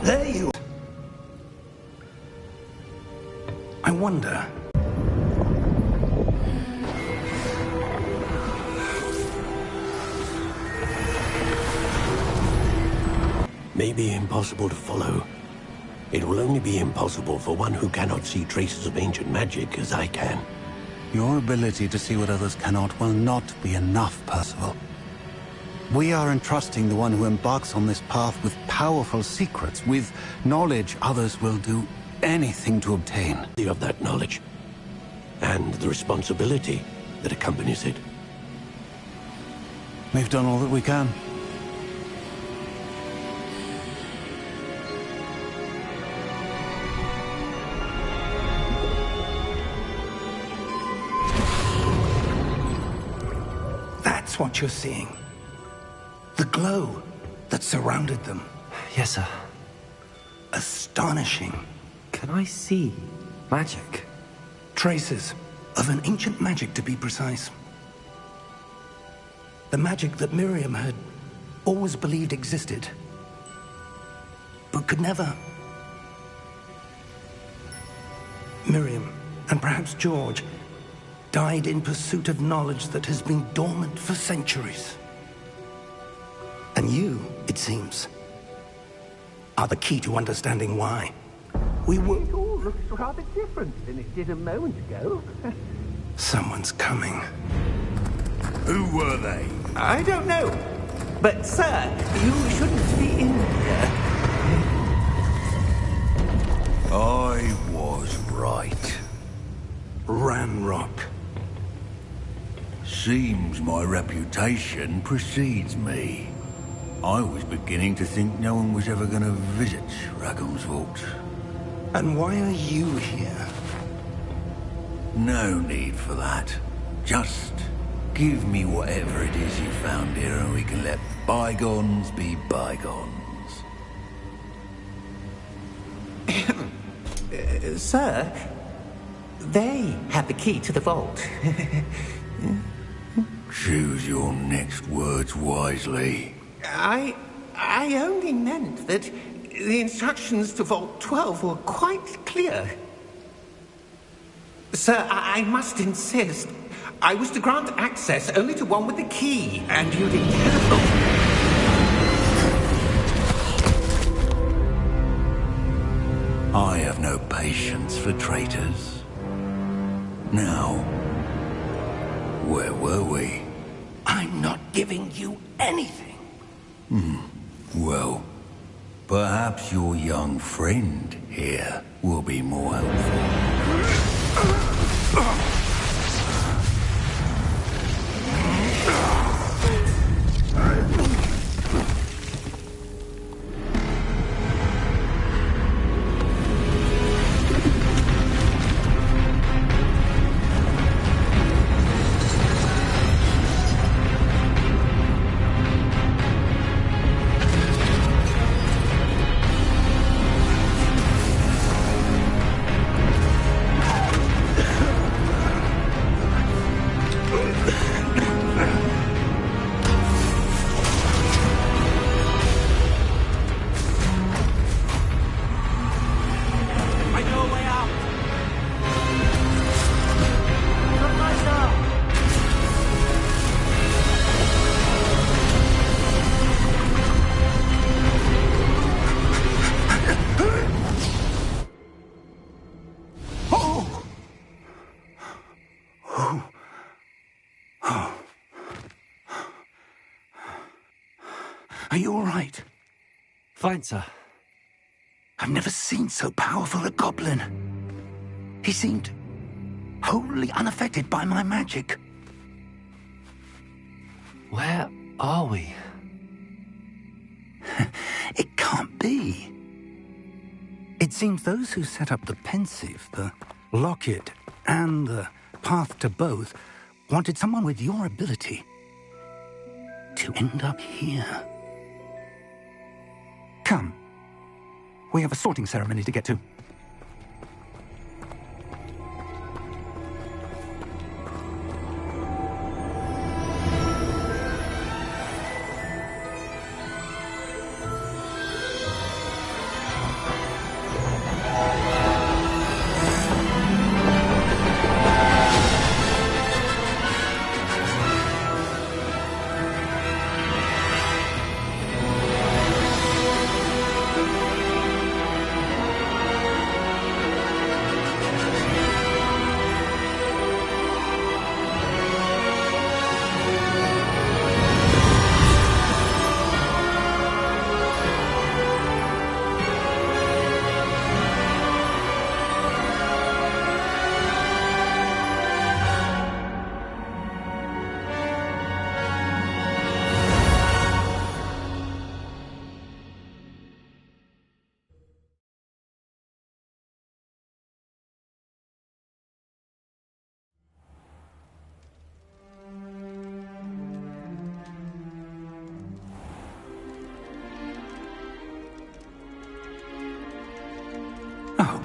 There you... I wonder... May be impossible to follow. It will only be impossible for one who cannot see traces of ancient magic as I can. Your ability to see what others cannot will not be enough, Percival. We are entrusting the one who embarks on this path with powerful secrets, with knowledge others will do anything to obtain. Of that knowledge, and the responsibility that accompanies it. We've done all that we can. That's what you're seeing. The glow that surrounded them. Yes, sir. Astonishing. Can I see magic? Traces of an ancient magic, to be precise. The magic that Miriam had always believed existed, but could never. Miriam, and perhaps George, died in pursuit of knowledge that has been dormant for centuries. And you, it seems, are the key to understanding why. We were... It all looks rather different than it did a moment ago. Someone's coming. Who were they? I don't know. But, sir, you shouldn't be in here. I was right. Ranrock. Seems my reputation precedes me. I was beginning to think no one was ever going to visit Rackham's Vault. And why are you here? No need for that. Just give me whatever it is you found here and we can let bygones be bygones. Sir, they have the key to the vault. Choose your next words wisely. I only meant that the instructions to Vault 12 were quite clear. Sir, I must insist. I was to grant access only to one with the key, and you didn't have I have no patience for traitors. Now, where were we? I'm not giving you anything. Well, perhaps your young friend here will be more helpful. Are you all right? Fine, sir. I've never seen so powerful a goblin. He seemed wholly unaffected by my magic. Where are we? It can't be. It seems those who set up the pensive, the locket, and the path to both wanted someone with your ability to end up here. Come. We have a sorting ceremony to get to.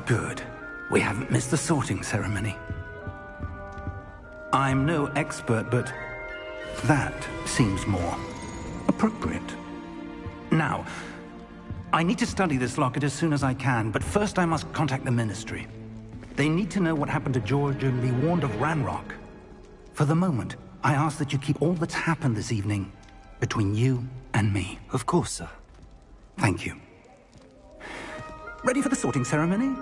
Good. We haven't missed the sorting ceremony. I'm no expert, but that seems more appropriate. Now, I need to study this locket as soon as I can, but first I must contact the Ministry. They need to know what happened to George and be warned of Ranrock. For the moment, I ask that you keep all that's happened this evening between you and me. Of course, sir. Thank you. Ready for the sorting ceremony?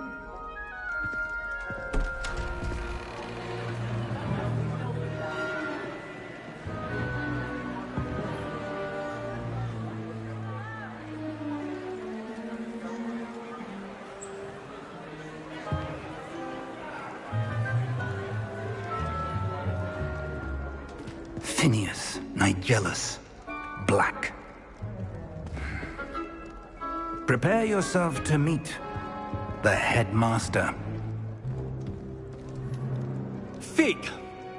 Phineas, Nigellus, Black. Prepare yourself to meet the headmaster. Fig,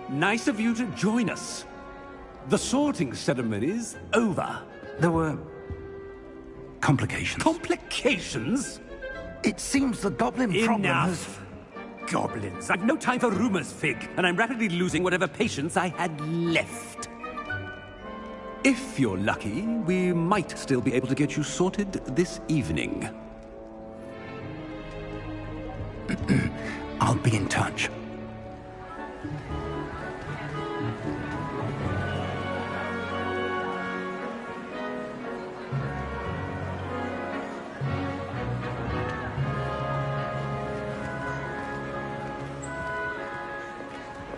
nice of you to join us. The sorting ceremony's over. There were complications. Complications? It seems the goblin problem has... Enough! Goblins. I've no time for rumors, Fig, and I'm rapidly losing whatever patience I had left. If you're lucky, we might still be able to get you sorted this evening. I'll be in touch.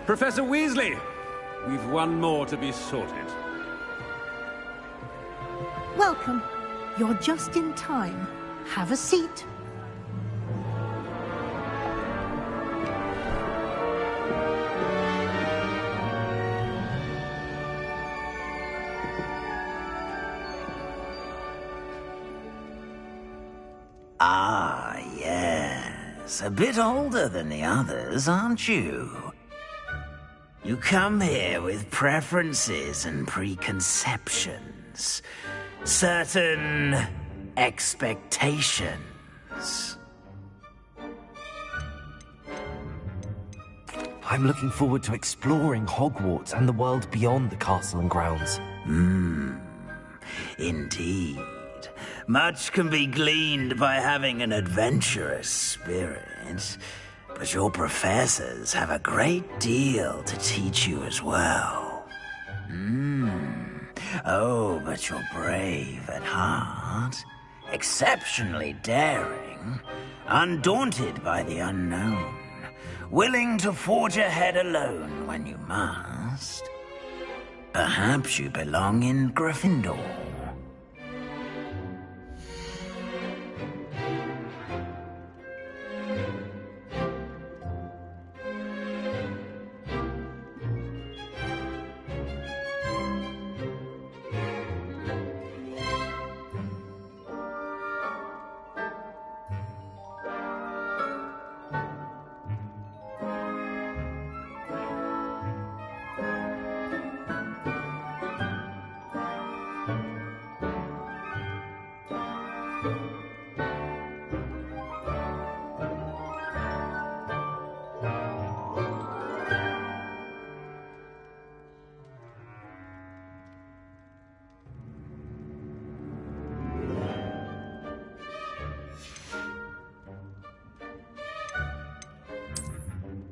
Professor Weasley, we've one more to be sorted. Welcome. You're just in time. Have a seat. Ah, yes. A bit older than the others, aren't you? You come here with preferences and preconceptions. Certain expectations. I'm looking forward to exploring Hogwarts and the world beyond the castle and grounds. Indeed. Much can be gleaned by having an adventurous spirit, but your professors have a great deal to teach you as well. Oh, but you're brave at heart, exceptionally daring, undaunted by the unknown, willing to forge ahead alone when you must. Perhaps you belong in Gryffindor.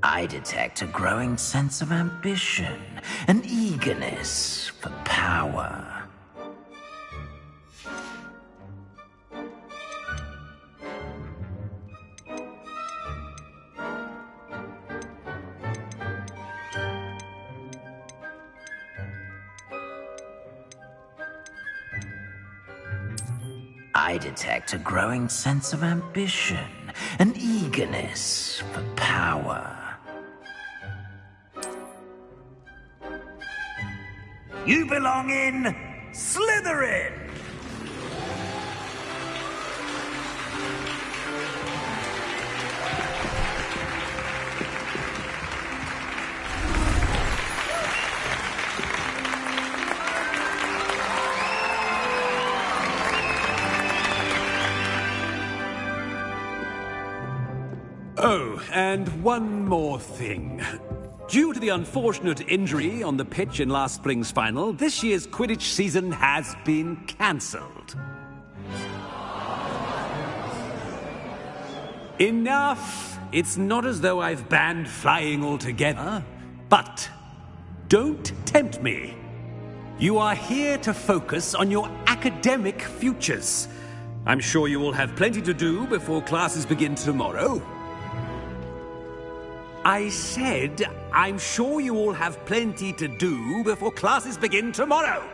I detect a growing sense of ambition, an eagerness for power. I detect a growing sense of ambition, an eagerness for power. You belong in Slytherin! Oh, and one more thing. Due to the unfortunate injury on the pitch in last spring's final, this year's Quidditch season has been cancelled. Enough! It's not as though I've banned flying altogether, but don't tempt me. You are here to focus on your academic futures. I'm sure you will have plenty to do before classes begin tomorrow. I said, I'm sure you all have plenty to do before classes begin tomorrow.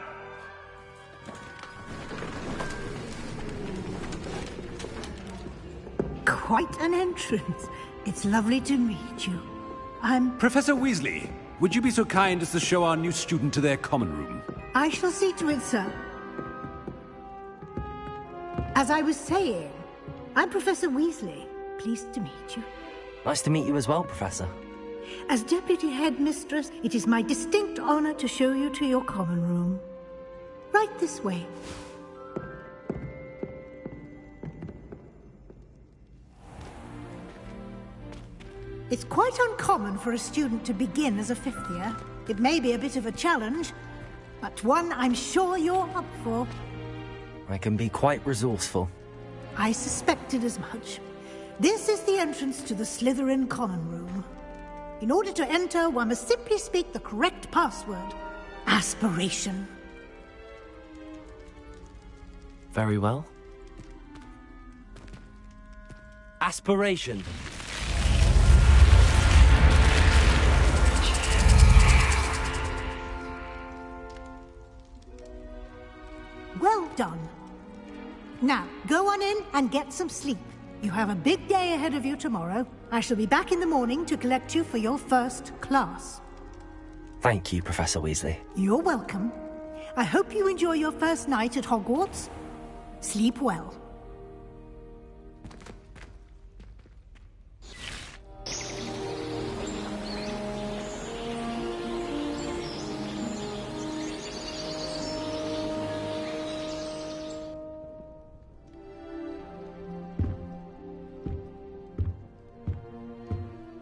Quite an entrance. It's lovely to meet you. I'm... Professor Weasley, would you be so kind as to show our new student to their common room? I shall see to it, sir. As I was saying, I'm Professor Weasley. Pleased to meet you. Nice to meet you as well, Professor. As Deputy Headmistress, it is my distinct honor to show you to your common room. Right this way. It's quite uncommon for a student to begin as a fifth year. It may be a bit of a challenge, but one I'm sure you're up for. I can be quite resourceful. I suspected as much. This is the entrance to the Slytherin common room. In order to enter, one must simply speak the correct password. Aspiration. Very well. Aspiration. Well done. Now, go on in and get some sleep. You have a big day ahead of you tomorrow. I shall be back in the morning to collect you for your first class. Thank you, Professor Weasley. You're welcome. I hope you enjoy your first night at Hogwarts. Sleep well.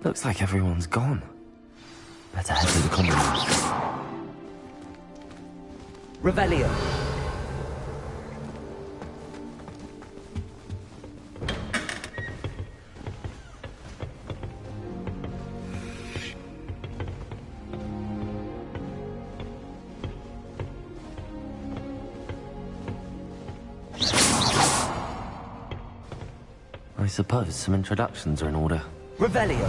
Looks like everyone's gone. Better head to the common room. Revelio. I suppose some introductions are in order. Revelio.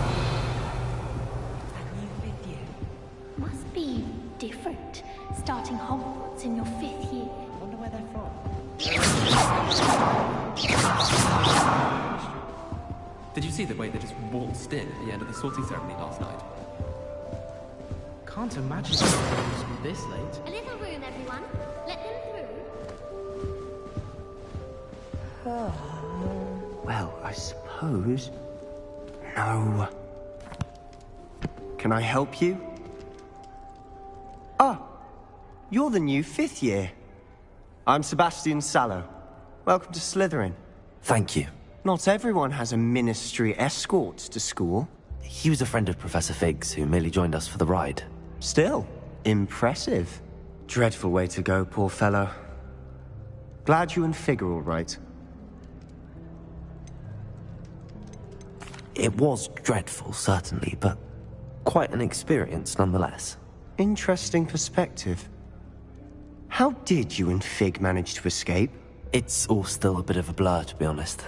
Must be different, starting Hogwarts in your 5th year. Wonder where they're from. Did you see the way they just waltzed in at the end of the sorting ceremony last night? Can't imagine it's supposed to be this late. A little room, everyone. Let them through. Well, I suppose... No. Can I help you? Ah, you're the new 5th year. I'm Sebastian Sallow. Welcome to Slytherin. Thank you. Not everyone has a ministry escort to school. He was a friend of Professor Fig's who merely joined us for the ride. Still, impressive. Dreadful way to go, poor fellow. Glad you and Fig are all right. It was dreadful, certainly, but quite an experience nonetheless. Interesting perspective. How did you and Fig manage to escape? It's all still a bit of a blur, to be honest.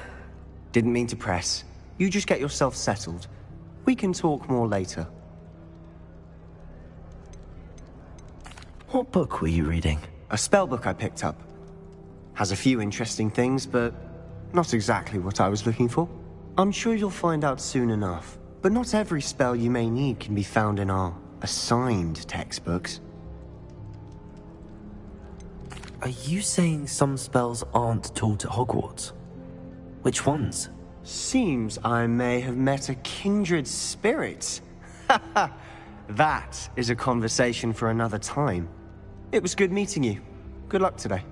Didn't mean to press. You just get yourself settled. We can talk more later. What book were you reading? A spell book I picked up. Has a few interesting things, but not exactly what I was looking for. I'm sure you'll find out soon enough. But not every spell you may need can be found in our assigned textbooks. Are you saying some spells aren't taught at Hogwarts? Which ones? Seems I may have met a kindred spirit. That is a conversation for another time. It was good meeting you. Good luck today.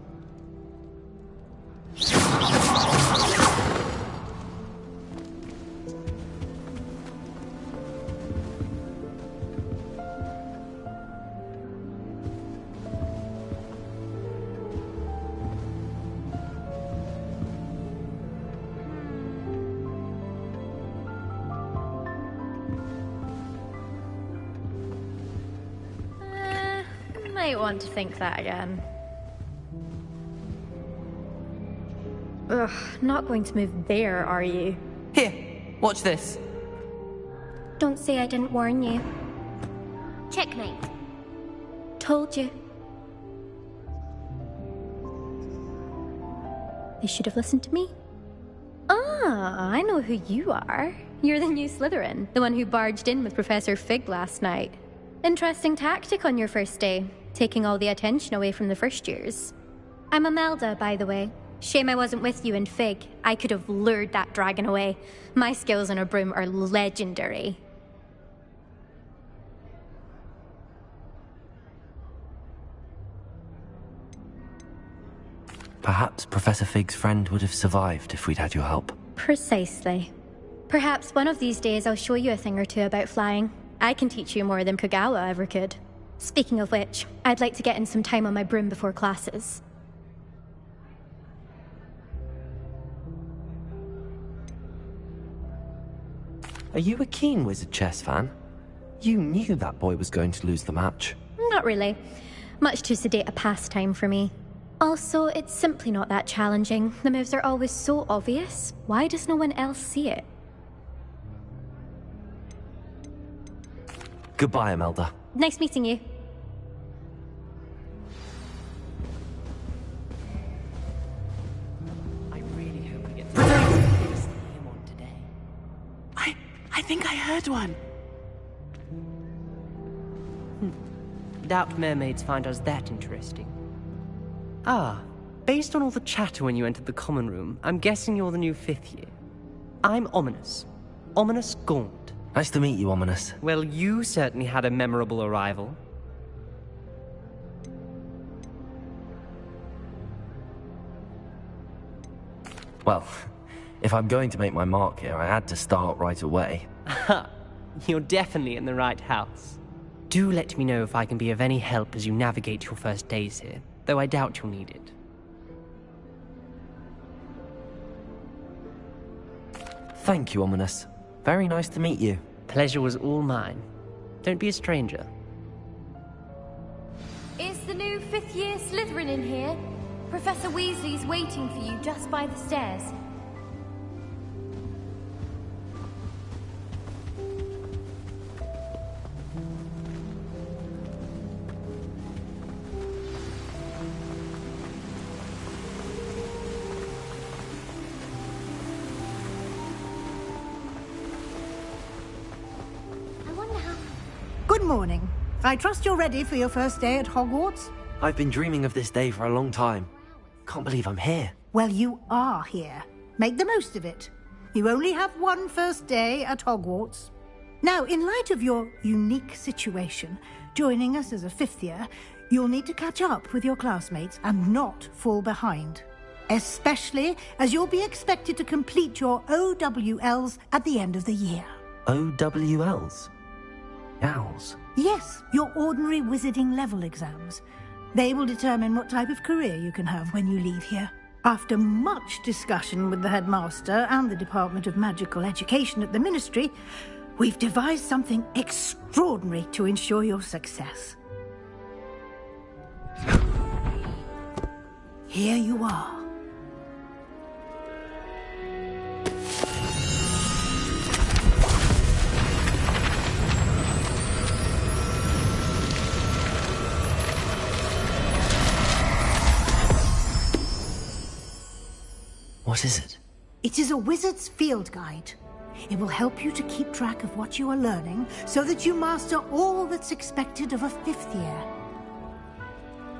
might want to think that again. Ugh, not going to move there, are you? Here, watch this. Don't say I didn't warn you. Checkmate. Told you. They should have listened to me. Ah, I know who you are. You're the new Slytherin, the one who barged in with Professor Fig last night. Interesting tactic on your first day, taking all the attention away from the first years. I'm Imelda, by the way. Shame I wasn't with you in Fig. I could have lured that dragon away. My skills on a broom are legendary. Perhaps Professor Fig's friend would have survived if we'd had your help. Precisely. Perhaps one of these days I'll show you a thing or two about flying. I can teach you more than Kagawa ever could. Speaking of which, I'd like to get in some time on my broom before classes. Are you a keen Wizard chess fan? You knew that boy was going to lose the match. Not really. Much too sedate a pastime for me. Also, it's simply not that challenging. The moves are always so obvious. Why does no one else see it? Goodbye, Imelda. Nice meeting you. I really hope we get to see him on today. I think I heard one. Doubt mermaids find us that interesting. Ah, based on all the chatter when you entered the common room, I'm guessing you're the new 5th year. I'm Ominous. Ominous Gaunt. Nice to meet you, Ominous. Well, you certainly had a memorable arrival. Well, if I'm going to make my mark here, I had to start right away. Aha, you're definitely in the right house. Do let me know if I can be of any help as you navigate your first days here, though I doubt you'll need it. Thank you, Ominous. Very nice to meet you. Pleasure was all mine. Don't be a stranger. Is the new 5th year Slytherin in here? Professor Weasley's waiting for you just by the stairs. Good morning. I trust you're ready for your first day at Hogwarts? I've been dreaming of this day for a long time. Can't believe I'm here. Well, you are here. Make the most of it. You only have one first day at Hogwarts. Now, in light of your unique situation, joining us as a 5th year, you'll need to catch up with your classmates and not fall behind. Especially as you'll be expected to complete your OWLs at the end of the year. OWLs? Owls? Yes, your ordinary wizarding level exams. They will determine what type of career you can have when you leave here. After much discussion with the headmaster and the Department of Magical Education at the Ministry, we've devised something extraordinary to ensure your success. Here you are. What is it? It is a wizard's field guide. It will help you to keep track of what you are learning so that you master all that's expected of a 5th year.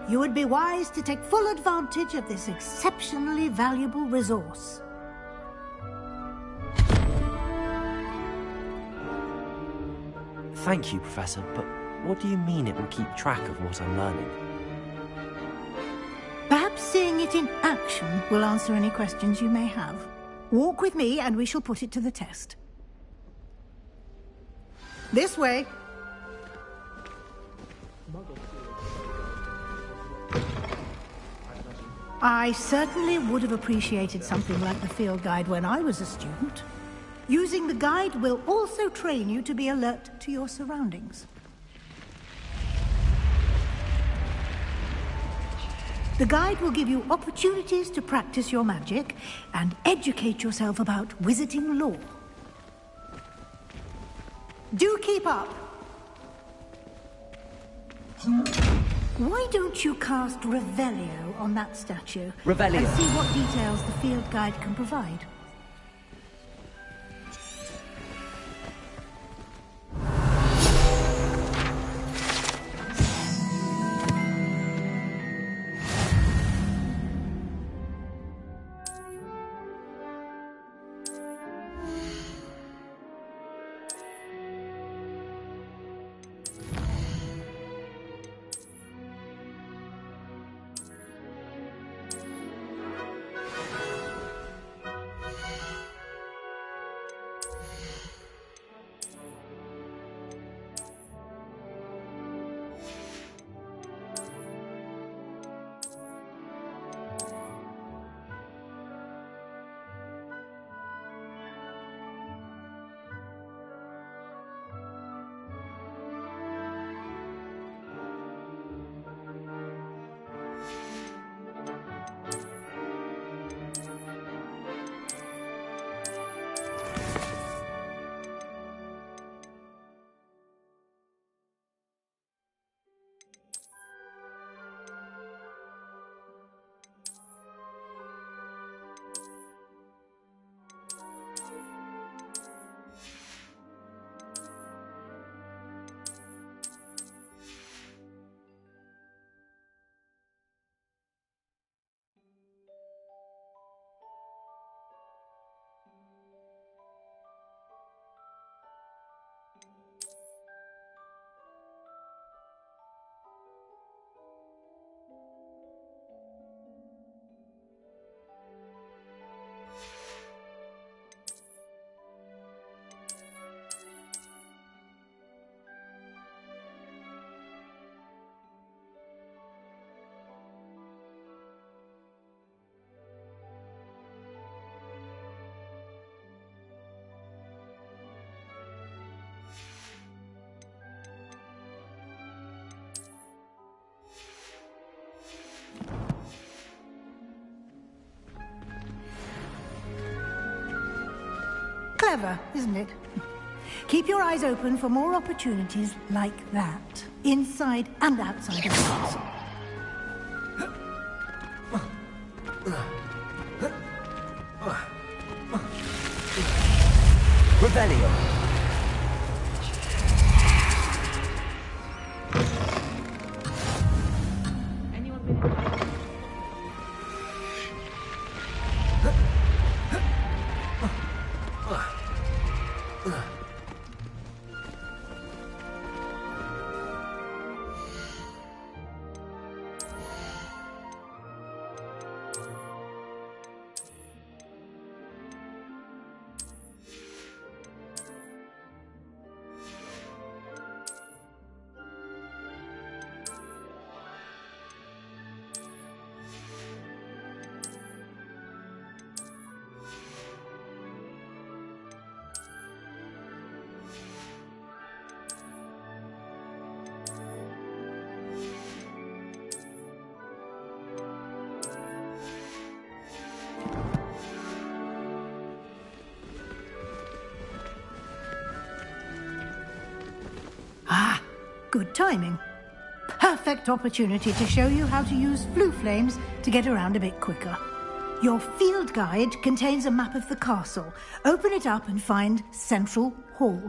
You would be wise to take full advantage of this exceptionally valuable resource. Thank you, Professor, but what do you mean it will keep track of what I'm learning? Perhaps seeing it in action will answer any questions you may have. Walk with me and we shall put it to the test. This way. I certainly would have appreciated something like the field guide when I was a student. Using the guide will also train you to be alert to your surroundings. The guide will give you opportunities to practice your magic and educate yourself about wizarding lore. Do keep up! Why don't you cast Revelio on that statue? Revelio. And see what details the field guide can provide. Clever, isn't it? Keep your eyes open for more opportunities like that, inside and outside of the castle. Revelio. Ah, good timing. Perfect opportunity to show you how to use flue flames to get around a bit quicker. Your field guide contains a map of the castle. Open it up and find Central Hall.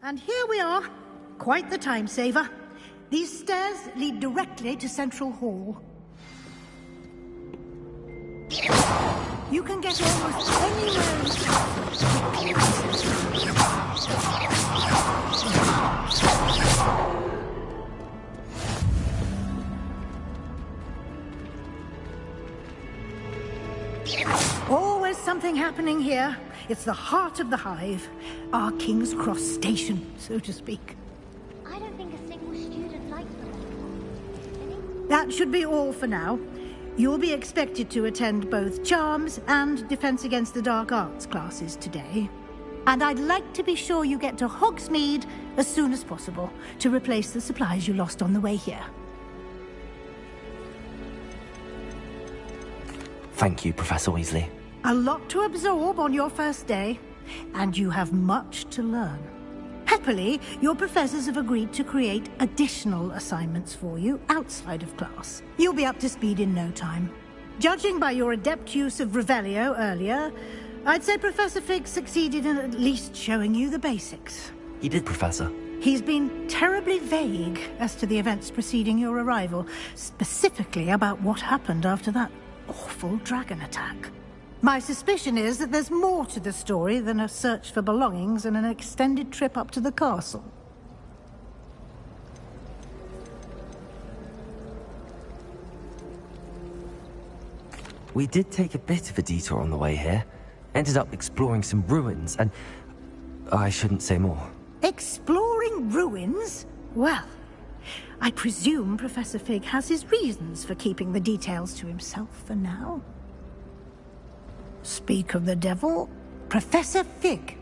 And here we are. Quite the time saver. These stairs lead directly to Central Hall. You can get almost anywhere in the castle. Always something happening here. It's the heart of the Hive. Our King's Cross station, so to speak. I don't think a single student likes them. That should be all for now. You'll be expected to attend both Charms and Defense Against the Dark Arts classes today. And I'd like to be sure you get to Hogsmeade as soon as possible to replace the supplies you lost on the way here. Thank you, Professor Weasley. A lot to absorb on your first day, and you have much to learn. Happily, your professors have agreed to create additional assignments for you outside of class. You'll be up to speed in no time. Judging by your adept use of Revelio earlier, I'd say Professor Fig succeeded in at least showing you the basics. He did, Professor. He's been terribly vague as to the events preceding your arrival, specifically about what happened after that awful dragon attack. My suspicion is that there's more to the story than a search for belongings and an extended trip up to the castle. We did take a bit of a detour on the way here. Ended up exploring some ruins, and I shouldn't say more. Exploring ruins? Well, I presume Professor Fig has his reasons for keeping the details to himself for now. Speak of the devil, Professor Fig